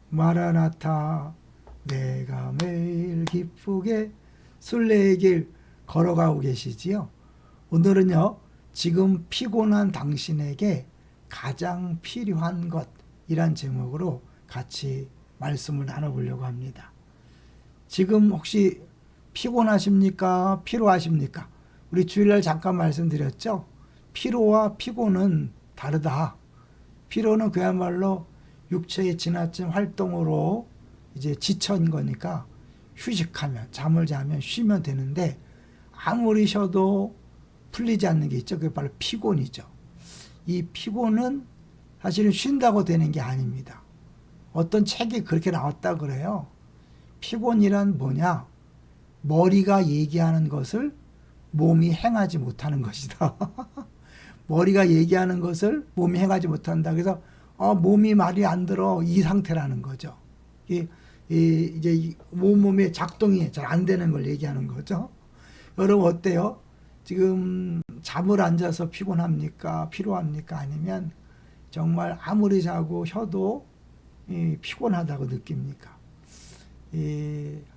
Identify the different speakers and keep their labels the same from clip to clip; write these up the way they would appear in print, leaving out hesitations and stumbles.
Speaker 1: 마라나타 내가 매일 기쁘게 순례의 길 걸어가고 계시지요. 오늘은요, 지금 피곤한 당신에게 가장 필요한 것이란 제목으로 같이 말씀을 나눠보려고 합니다. 지금 혹시 피곤하십니까? 피로하십니까? 우리 주일날 잠깐 말씀드렸죠? 피로와 피곤은 다르다. 피로는 그야말로 육체의 지나친 활동으로 이제 지친 거니까 휴식하면, 잠을 자면 쉬면 되는데 아무리 쉬어도 풀리지 않는 게 있죠. 그게 바로 피곤이죠. 이 피곤은 사실은 쉰다고 되는 게 아닙니다. 어떤 책이 그렇게 나왔다 그래요. 피곤이란 뭐냐? 머리가 얘기하는 것을 몸이 행하지 못하는 것이다. 머리가 얘기하는 것을 몸이 행하지 못한다. 그래서 몸이 말이 안 들어, 이 상태라는 거죠. 이제 몸의 작동이 잘 안 되는 걸 얘기하는 거죠. 여러분 어때요? 지금 잠을 안 자서 피곤합니까? 피로합니까? 아니면 정말 아무리 자고 쉬어도 피곤하다고 느낍니까?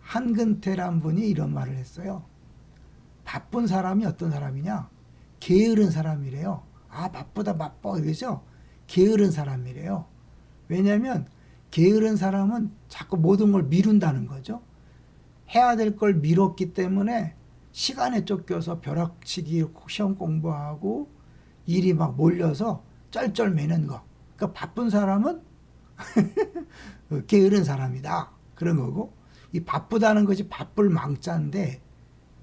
Speaker 1: 한근태란 분이 이런 말을 했어요. 바쁜 사람이 어떤 사람이냐? 게으른 사람이래요. 바쁘다 바빠 이러죠? 게으른 사람이래요. 왜냐하면 게으른 사람은 자꾸 모든 걸 미룬다는 거죠. 해야 될 걸 미뤘기 때문에 시간에 쫓겨서 벼락치기, 시험 공부하고 일이 막 몰려서 쩔쩔매는 거. 그러니까 바쁜 사람은 게으른 사람이다. 그런 거고, 이 바쁘다는 것이 바쁠 망자인데,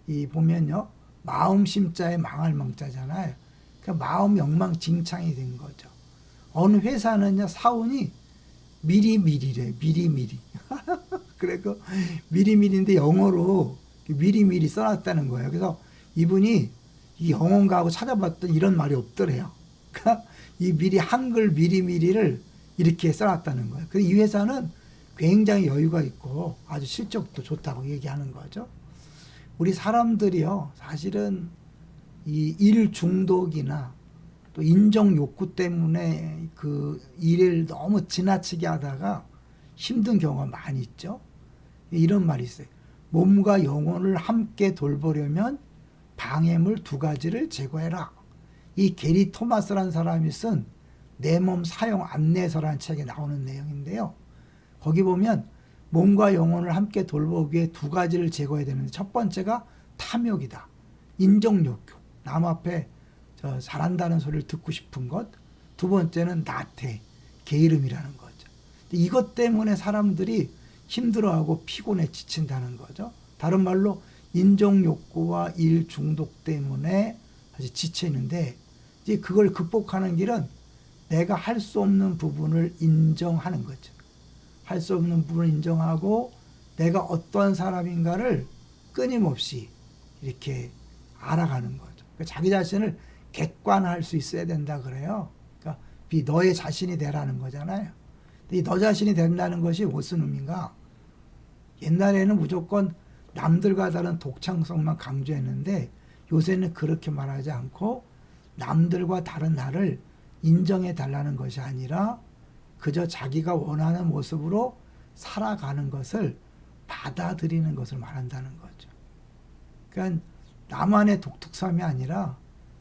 Speaker 1: 이 보면요, 마음 심자에 망할 망자잖아요. 그러니까 마음 엉망진창이 된 거죠. 어느 회사는요, 사원이 미리미리래, 미리미리. 그래서 미리미리인데 영어로 미리미리 써놨다는 거예요. 그래서 이분이 이 영어인가 하고 찾아봤더니 이런 말이 없더래요. 그러니까 이 미리 한글 미리미리를 이렇게 써놨다는 거예요. 그래서 이 회사는 굉장히 여유가 있고 아주 실적도 좋다고 얘기하는 거죠. 우리 사람들이요, 사실은 이 일 중독이나 또 인정 욕구 때문에 그 일을 너무 지나치게 하다가 힘든 경우가 많이 있죠. 이런 말이 있어요. 몸과 영혼을 함께 돌보려면 방해물 2가지를 제거해라. 이 게리 토마스라는 사람이 쓴 내 몸 사용 안내서라는 책에 나오는 내용인데요. 거기 보면 몸과 영혼을 함께 돌보기 위해 2가지를 제거해야 되는데, 첫 번째가 탐욕이다. 인정욕구. 남 앞에 잘한다는 소리를 듣고 싶은 것. 2번째는 나태, 게으름이라는 거죠. 이것 때문에 사람들이 힘들어하고 피곤해 지친다는 거죠. 다른 말로 인정욕구와 일 중독 때문에 사실 지쳐 있는데, 이제 그걸 극복하는 길은 내가 할 수 없는 부분을 인정하는 거죠. 할 수 없는 부분을 인정하고 내가 어떠한 사람인가를 끊임없이 이렇게 알아가는 거죠. 그러니까 자기 자신을 객관할 수 있어야 된다 그래요. 그러니까 너의 자신이 되라는 거잖아요. 이 너 자신이 된다는 것이 무슨 의미인가? 옛날에는 무조건 남들과 다른 독창성만 강조했는데 요새는 그렇게 말하지 않고 남들과 다른 나를 인정해 달라는 것이 아니라 그저 자기가 원하는 모습으로 살아가는 것을 받아들이는 것을 말한다는 거죠. 그러니까 나만의 독특함이 아니라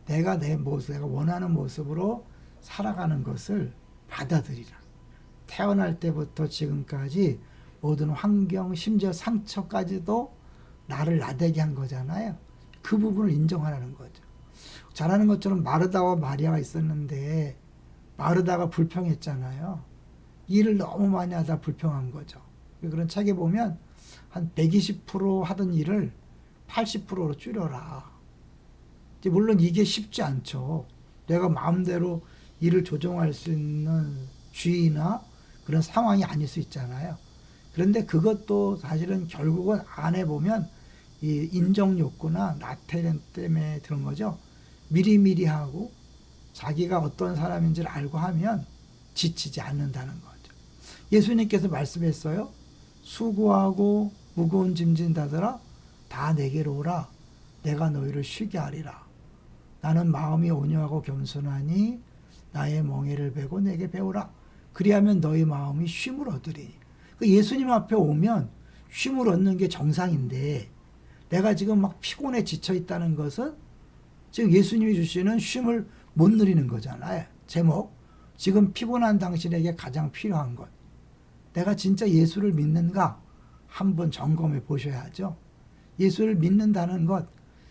Speaker 1: 내가 내 모습, 내가 원하는 모습으로 살아가는 것을 받아들이라. 태어날 때부터 지금까지 모든 환경, 심지어 상처까지도 나를 나대게 한 거잖아요. 그 부분을 인정하라는 거죠. 잘하는 것처럼 마르다와 마리아가 있었는데 마르다가 불평했잖아요. 일을 너무 많이 하다 불평한 거죠. 그런 책에 보면 한 120% 하던 일을 80%로 줄여라. 물론 이게 쉽지 않죠. 내가 마음대로 일을 조정할 수 있는 주의나 그런 상황이 아닐 수 있잖아요. 그런데 그것도 사실은 결국은 안 해보면 이 인정 욕구나 나태감 때문에 그런 거죠. 미리미리 하고 자기가 어떤 사람인지를 알고 하면 지치지 않는다는 거죠. 예수님께서 말씀했어요. 수고하고 무거운 짐진 자들아 다 내게로 오라. 내가 너희를 쉬게 하리라. 나는 마음이 온유하고 겸손하니 나의 멍에를 베고 내게 배우라. 그리하면 너희 마음이 쉼을 얻으리니. 그 예수님 앞에 오면 쉼을 얻는 게 정상인데 내가 지금 막 피곤해 지쳐 있다는 것은 지금 예수님이 주시는 쉼을 못 누리는 거잖아요. 제목, 지금 피곤한 당신에게 가장 필요한 것. 내가 진짜 예수를 믿는가? 한번 점검해 보셔야죠. 예수를 믿는다는 것.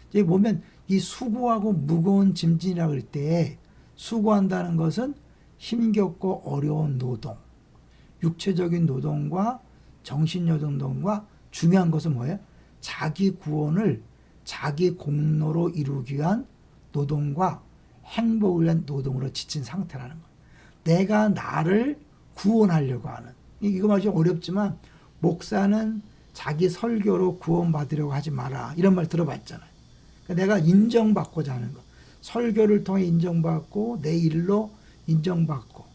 Speaker 1: 이제 보면 이 수고하고 무거운 짐진이라고 할 때 수고한다는 것은 힘겹고 어려운 노동, 육체적인 노동과 정신적 노동과 중요한 것은 뭐예요? 자기 구원을 자기 공로로 이루기 위한 노동과 행복을 위한 노동으로 지친 상태라는 거예요. 내가 나를 구원하려고 하는, 이거 아주 어렵지만 목사는 자기 설교로 구원받으려고 하지 마라, 이런 말 들어봤잖아요. 그러니까 내가 인정받고자 하는 것, 설교를 통해 인정받고 내 일로 인정받고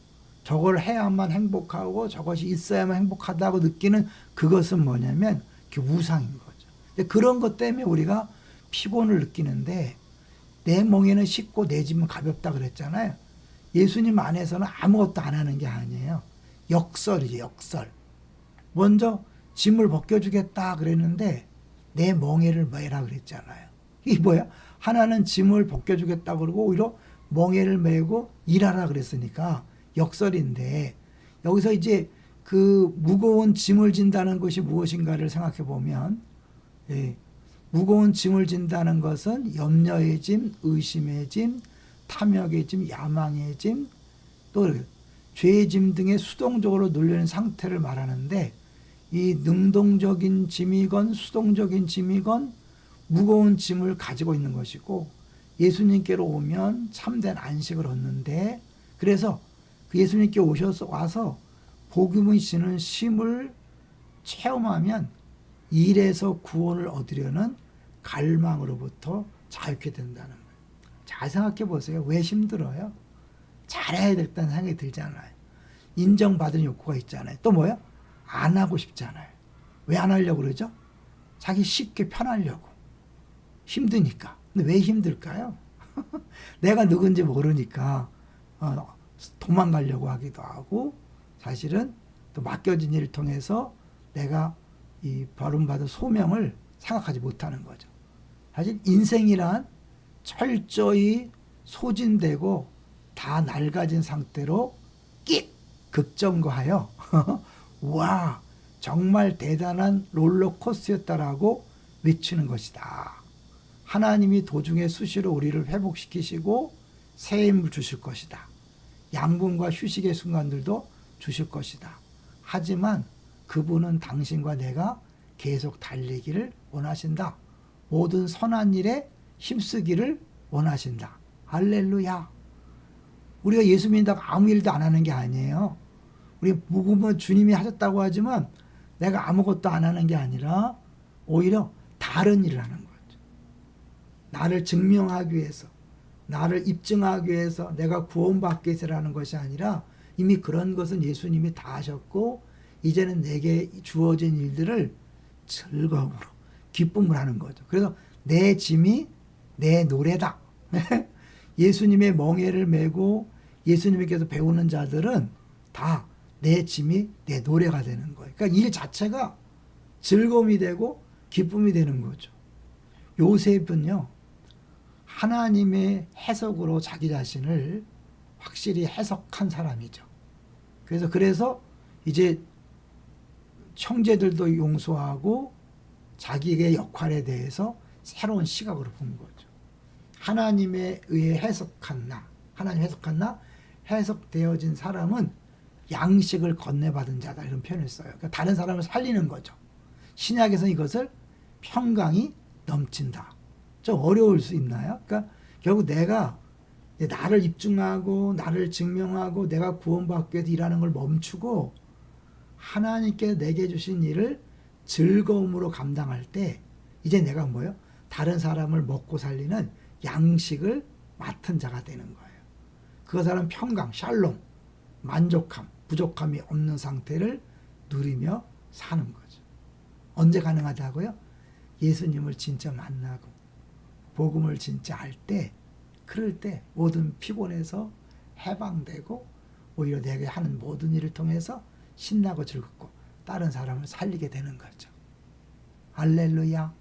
Speaker 1: 저걸 해야만 행복하고 저것이 있어야만 행복하다고 느끼는 그것은 뭐냐면 그게 우상인 거죠. 근데 그런 것 때문에 우리가 피곤을 느끼는데 내 멍에는 쉽고 내 짐은 가볍다 그랬잖아요. 예수님 안에서는 아무것도 안 하는 게 아니에요. 역설이죠, 역설. 먼저 짐을 벗겨주겠다 그랬는데 내 멍에를 매라 그랬잖아요. 이게 뭐야? 하나는 짐을 벗겨주겠다 그러고 오히려 멍에를 메고 일하라 그랬으니까 역설인데, 여기서 이제 그 무거운 짐을 진다는 것이 무엇인가를 생각해 보면, 무거운 짐을 진다는 것은 염려의 짐, 의심의 짐, 탐욕의 짐, 야망의 짐, 또 죄의 짐 등의 수동적으로 눌리는 상태를 말하는데, 이 능동적인 짐이건 수동적인 짐이건 무거운 짐을 가지고 있는 것이고, 예수님께로 오면 참된 안식을 얻는데, 그래서 그 예수님께 오셔서 와서 복음이 주는 쉼을 체험하면 일에서 구원을 얻으려는 갈망으로부터 자유케 된다는 거예요. 잘 생각해 보세요. 왜 힘들어요? 잘해야 되겠다는 생각이 들잖아요. 인정받은 욕구가 있잖아요. 또 뭐야? 안 하고 싶잖아요. 왜 안 하려고 그러죠? 자기 쉽게 편하려고. 힘드니까. 근데 왜 힘들까요? 내가 누군지 모르니까 도망가려고 하기도 하고, 사실은 또 맡겨진 일을 통해서 내가 이 버림받은 소명을 생각하지 못하는 거죠. 사실 인생이란 철저히 소진되고 다 낡아진 상태로 끽 급정거하여 와, 정말 대단한 롤러코스터였다라고 외치는 것이다. 하나님이 도중에 수시로 우리를 회복시키시고 새 힘을 주실 것이다. 양분과 휴식의 순간들도 주실 것이다. 하지만 그분은 당신과 내가 계속 달리기를 원하신다. 모든 선한 일에 힘쓰기를 원하신다. 할렐루야. 우리가 예수 믿는다고 아무 일도 안 하는 게 아니에요. 우리 복음은 주님이 하셨다고 하지만 내가 아무것도 안 하는 게 아니라 오히려 다른 일을 하는 거죠. 나를 증명하기 위해서, 나를 입증하기 위해서, 내가 구원받기 위해서라는 것이 아니라 이미 그런 것은 예수님이 다 하셨고 이제는 내게 주어진 일들을 즐거움으로, 기쁨을 하는 거죠. 그래서 내 짐이 내 노래다. 예수님의 멍에를 메고 예수님께서 배우는 자들은 다 내 짐이 내 노래가 되는 거예요. 그러니까 일 자체가 즐거움이 되고 기쁨이 되는 거죠. 요셉은요, 하나님의 해석으로 자기 자신을 확실히 해석한 사람이죠. 그래서 이제 형제들도 용서하고 자기의 역할에 대해서 새로운 시각으로 본 거죠. 하나님에 의해 해석한 나, 하나님 해석한 나, 해석되어진 사람은 양식을 건네받은 자다, 이런 표현을 써요. 그러니까 다른 사람을 살리는 거죠. 신약에서는 이것을 평강이 넘친다. 좀 어려울 수 있나요? 그러니까 결국 내가 나를 입증하고 나를 증명하고 내가 구원받기 위해서 일하는 걸 멈추고 하나님께 내게 주신 일을 즐거움으로 감당할 때 이제 내가 뭐예요? 다른 사람을 먹고 살리는 양식을 맡은 자가 되는 거예요. 그 사람 평강, 샬롬, 만족함, 부족함이 없는 상태를 누리며 사는 거죠. 언제 가능하다고요? 예수님을 진짜 만나고 복음을 진짜 알 때, 그럴 때 모든 피곤에서 해방되고 오히려 내가 하는 모든 일을 통해서 신나고 즐겁고 다른 사람을 살리게 되는 거죠. 할렐루야.